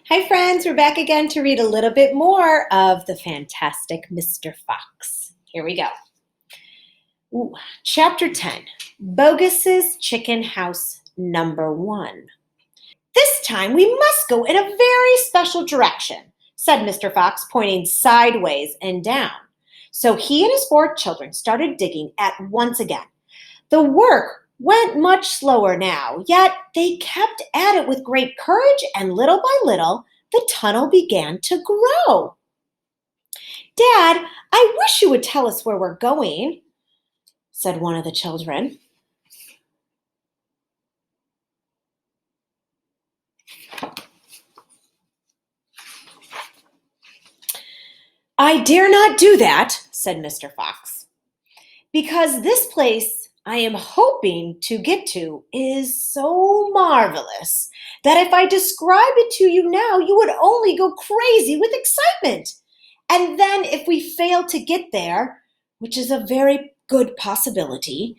Hi, friends. We're back again to read a little bit more of the fantastic Mr. Fox. Here we go. Ooh, Chapter 10 Bogus's Chicken House Number 1. This time we must go in a very special direction, said Mr. Fox, pointing sideways and down. So he and his 4 children started digging at once again. The work went much slower now, yet they kept at it with great courage, and little by little, the tunnel began to grow. Dad, I wish you would tell us where we're going, said one of the children. I dare not do that, said Mr. Fox, because this place I am hoping to get to is so marvelous that if I describe it to you now, you would only go crazy with excitement. And then if we fail to get there, which is a very good possibility,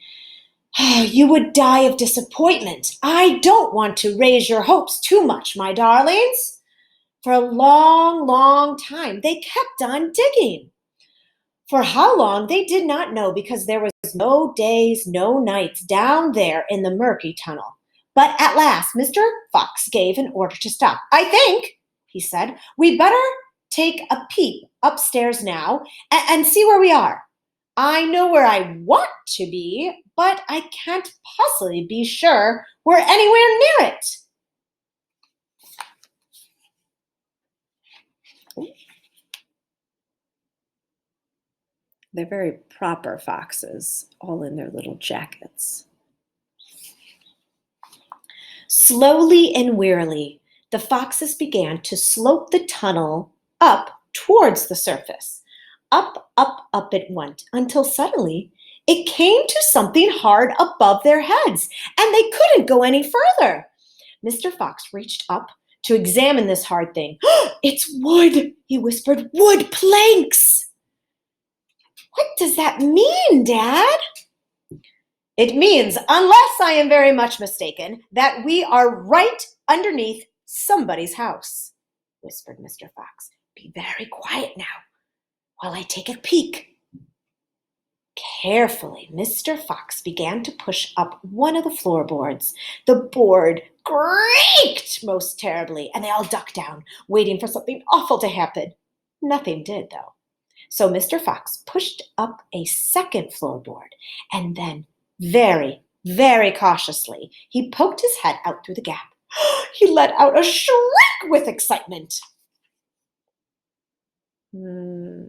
you would die of disappointment. I don't want to raise your hopes too much, my darlings. For a long, long time, they kept on digging. For how long, they did not know, because there was no days, no nights down there in the murky tunnel. But at last, Mr. Fox gave an order to stop. I think, he said, we better take a peep upstairs now and see where we are. I know where I want to be, but I can't possibly be sure we're anywhere near it. They're very proper foxes, all in their little jackets. Slowly and wearily, the foxes began to slope the tunnel up towards the surface. Up, up, up it went, until suddenly it came to something hard above their heads, and they couldn't go any further. Mr. Fox reached up to examine this hard thing. It's wood, he whispered. Wood planks. What does that mean, Dad? It means, unless I am very much mistaken, that we are right underneath somebody's house, whispered Mr. Fox. Be very quiet now while I take a peek. Carefully, Mr. Fox began to push up one of the floorboards. The board creaked most terribly, and they all ducked down, waiting for something awful to happen. Nothing did, though. So Mr. Fox pushed up a second floorboard, and then, very, very cautiously, he poked his head out through the gap. He let out a shriek with excitement. Oh,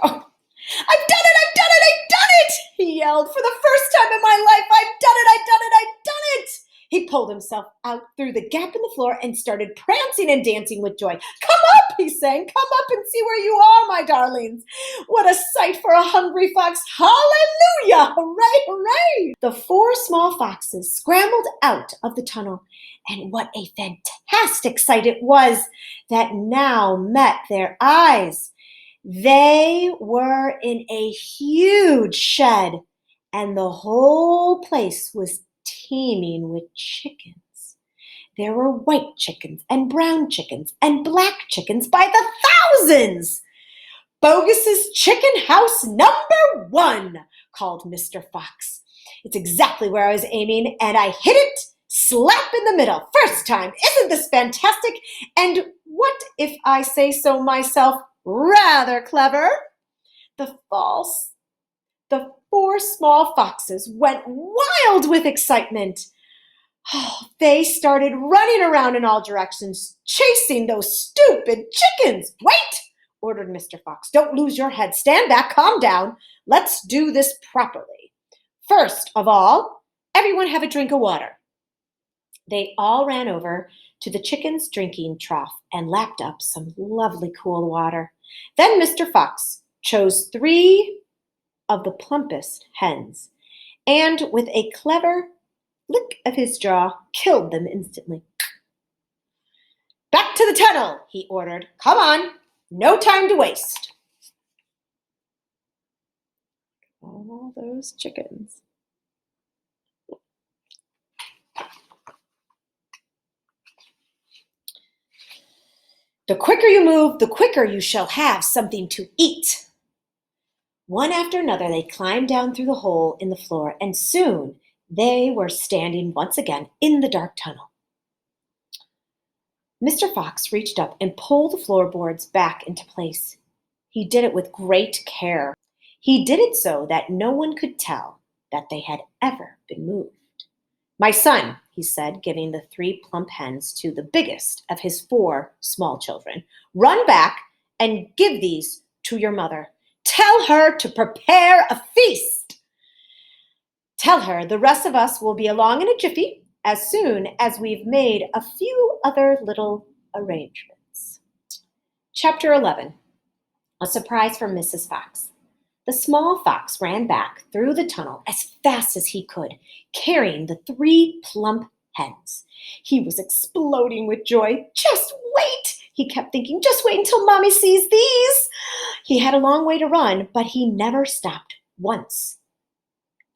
I've done it! I've done it! I've done it! He yelled. For the first time in my life, I've done it! I've done it! I've done it! He pulled himself out through the gap in the floor and started prancing and dancing with joy. Come up, he sang. Come up and see where you are, my darlings. What a sight for a hungry fox. Hallelujah! Hooray, hooray! The 4 small foxes scrambled out of the tunnel, and what a fantastic sight it was that now met their eyes. They were in a huge shed, and the whole place was teeming with chickens. There were white chickens and brown chickens and black chickens by the thousands. Bogus's chicken house number 1, called Mr. Fox. It's exactly where I was aiming, and I hit it slap in the middle. First time. Isn't this fantastic? And what if I say so myself? Rather clever. The 4 small foxes went wild with excitement. They started running around in all directions, chasing those stupid chickens. Wait, ordered Mr. Fox. Don't lose your head. Stand back, calm down. Let's do this properly. First of all, everyone have a drink of water. They all ran over to the chicken's drinking trough and lapped up some lovely cool water. Then Mr. Fox chose 3 of the plumpest hens, and with a clever lick of his jaw, killed them instantly. Back to the tunnel, he ordered. Come on, no time to waste. All those chickens. The quicker you move, the quicker you shall have something to eat. One after another, they climbed down through the hole in the floor, and soon they were standing once again in the dark tunnel. Mr. Fox reached up and pulled the floorboards back into place. He did it with great care. He did it so that no one could tell that they had ever been moved. "My son," he said, giving the 3 plump hens to the biggest of his 4 small children, "run back and give these to your mother. Tell her to prepare a feast. Tell her the rest of us will be along in a jiffy as soon as we've made a few other little arrangements." Chapter 11. A surprise for Mrs. Fox. The small fox ran back through the tunnel as fast as he could, carrying the 3 plump hens. He was exploding with joy. "Just wait," he kept thinking. "Just wait until Mommy sees these." He had a long way to run, but he never stopped once.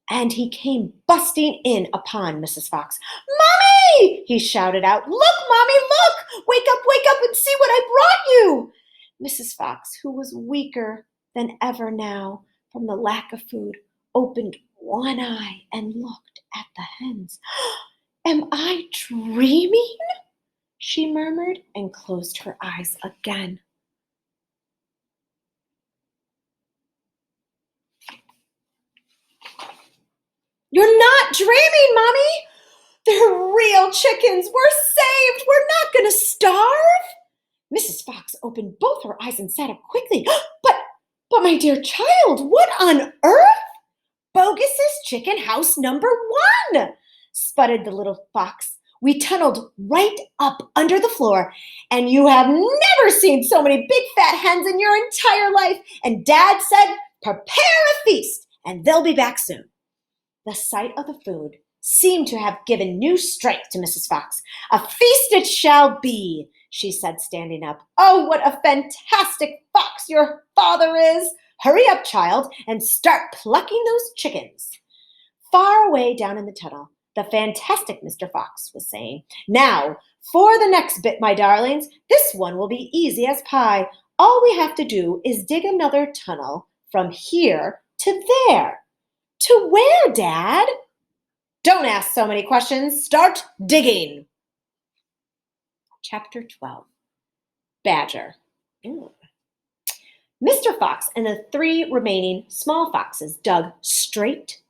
And he came busting in upon Mrs. Fox. "Mommy!" he shouted out. "Look, Mommy, look! Wake up and see what I brought you!" Mrs. Fox, who was weaker than ever now from the lack of food, opened one eye and looked at the hens. "Am I dreaming?" she murmured and closed her eyes again. "You're not dreaming, Mommy! They're real chickens! We're saved! We're not going to starve!" Mrs. Fox opened both her eyes and sat up quickly. But my dear child, what on earth?" "Bogus's chicken house number 1, sputtered the little fox. "We tunneled right up under the floor, and you have never seen so many big fat hens in your entire life. And Dad said, prepare a feast, and they'll be back soon." The sight of the food seemed to have given new strength to Mrs. Fox. "A feast it shall be," she said, standing up. "Oh, what a fantastic fox your father is! Hurry up, child, and start plucking those chickens." Far away down in the tunnel, the fantastic Mr. Fox was saying, "Now, for the next bit, my darlings, this one will be easy as pie. All we have to do is dig another tunnel from here to there." "To where, Dad?" "Don't ask so many questions. Start digging." Chapter 12. Badger. Mr. Fox and the 3 remaining small foxes dug straight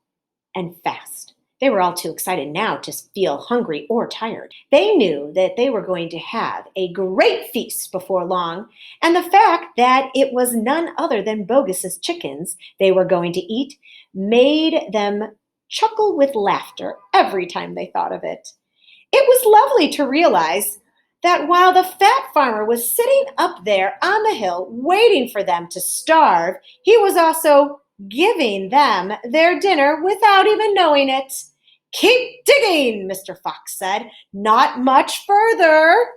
and fast. They were all too excited now to feel hungry or tired. They knew that they were going to have a great feast before long, and the fact that it was none other than Bogus's chickens they were going to eat made them chuckle with laughter every time they thought of it. It was lovely to realize that while the fat farmer was sitting up there on the hill waiting for them to starve, he was also giving them their dinner without even knowing it. "Keep digging," Mr. Fox said. "Not much further."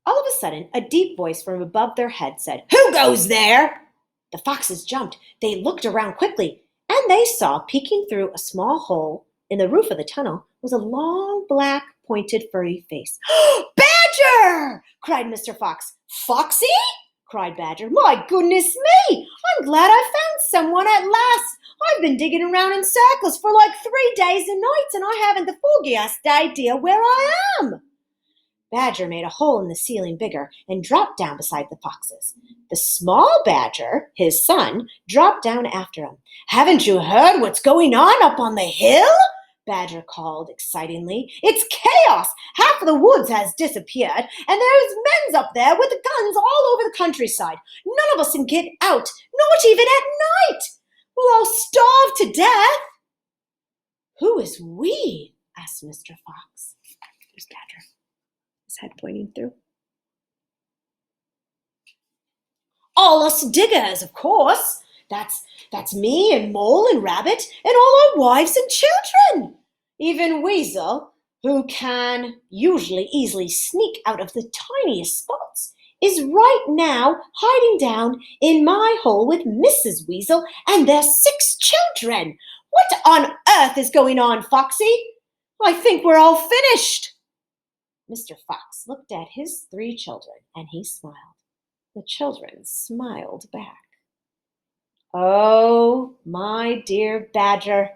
All of a sudden, a deep voice from above their heads said, "Who goes there?" The foxes jumped. They looked around quickly, and they saw, peeking through a small hole in the roof of the tunnel, was a long, black, pointed, furry face. "Badger!" cried Mr. Fox. "Foxy?" cried Badger. "My goodness me! I'm glad I found someone at last. I've been digging around in circles for like 3 days and nights, and I haven't the foggiest idea where I am." Badger made a hole in the ceiling bigger and dropped down beside the foxes. The small Badger, his son, dropped down after him. "Haven't you heard what's going on up on the hill?" Badger called excitedly. "It's chaos! Half of the woods has disappeared, and there's men's up there with guns all over the countryside. None of us can get out, not even at night. We'll all starve to death." "Who is we?" asked Mr. Fox. There's Badger, his head pointing through. "All us diggers, of course. That's me and Mole and Rabbit and all our wives and children. Even Weasel, who can usually easily sneak out of the tiniest spots, is right now hiding down in my hole with Mrs. Weasel and their 6 children. What on earth is going on, Foxy? I think we're all finished. Mr. Fox looked at his 3 children and he smiled. The children smiled back. Oh, my dear Badger,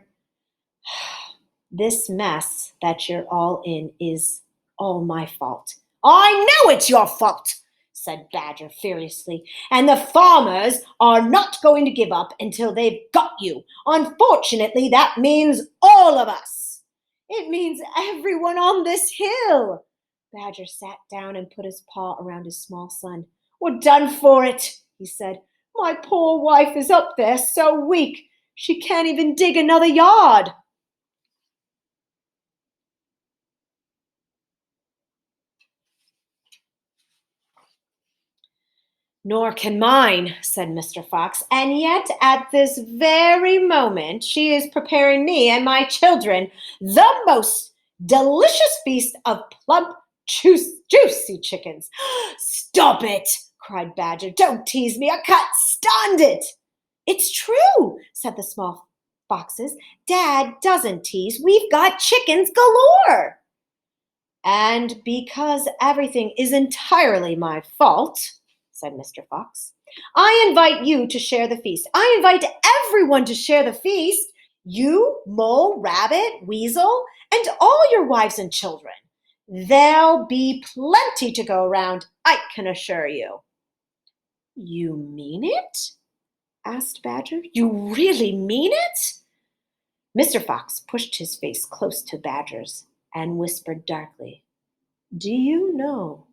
this mess that you're all in is all my fault. I know it's your fault, said Badger furiously, and the farmers are not going to give up until they've got you. Unfortunately, that means all of us. It means everyone on this hill. Badger sat down and put his paw around his small son. We're done for it, he said. My poor wife is up there so weak, she can't even dig another yard. Nor can mine, said Mr. Fox, and yet at this very moment she is preparing me and my children the most delicious feast of plump, juicy chickens. Stop it, cried Badger. Don't tease me. I can't stand it. It's true, said the small foxes. Dad doesn't tease. We've got chickens galore. And because everything is entirely my fault, said Mr. Fox, I invite you to share the feast. I invite everyone to share the feast. You, Mole, Rabbit, Weasel, and all your wives and children. There'll be plenty to go around, I can assure you. You mean it? Asked Badger. You really mean it? Mr. Fox pushed his face close to Badger's and whispered darkly, Do you know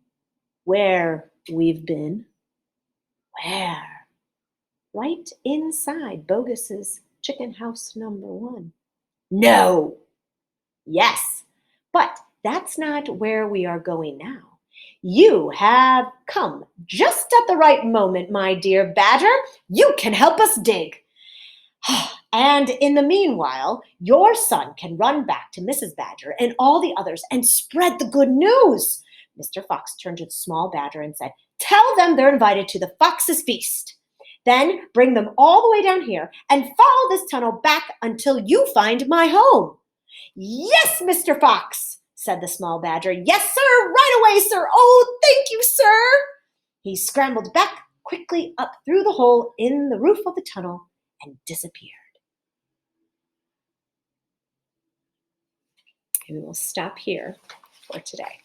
where we've been? Where? Right inside Bogus's chicken house number 1. No. Yes, but that's not where we are going now. You have come just at the right moment, my dear Badger. You can help us dig. And in the meanwhile, your son can run back to Mrs. Badger and all the others and spread the good news. Mr. Fox turned to the small Badger and said, Tell them they're invited to the Fox's Feast. Then bring them all the way down here and follow this tunnel back until you find my home. Yes, Mr. Fox, said the small Badger. Yes, sir, right away, sir. Oh, thank you, sir. He scrambled back quickly up through the hole in the roof of the tunnel and disappeared. Okay, we will stop here for today.